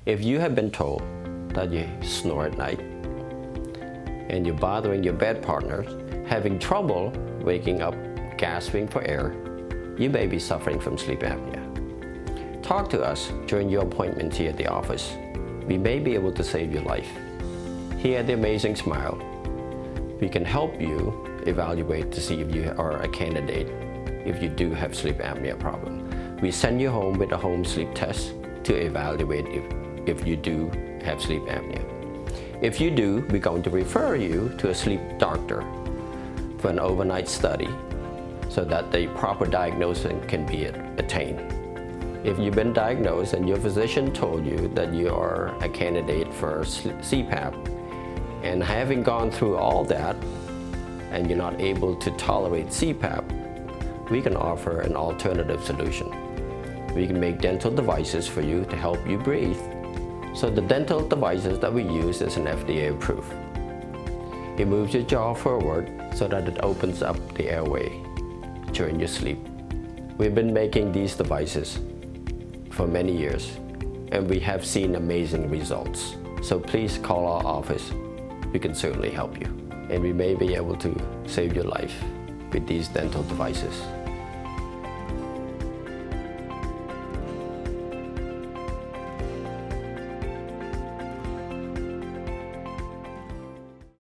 If you have been told that you snore at night and you're bothering your bed partners, having trouble waking up, gasping for air, you may be suffering from sleep apnea. Talk to us during your appointment here at the office. We may be able to save your life. Here at the Amazing Smile, we can help you evaluate to see if you are a candidate if you do have sleep apnea problem. We send you home with a home sleep test to evaluate if you do have sleep apnea. If you do, we're going to refer you to a sleep doctor for an overnight study so that the proper diagnosing can be attained. If you've been diagnosed and your physician told you that you are a candidate for CPAP, and having gone through all that and you're not able to tolerate CPAP, we can offer an alternative solution. We can make dental devices for you to help you breathe. So the dental devices that we use is an FDA approved. It moves your jaw forward so that it opens up the airway during your sleep. We've been making these devices for many years, and we have seen amazing results. So please call our office. We can certainly help you, and we may be able to save your life with these dental devices.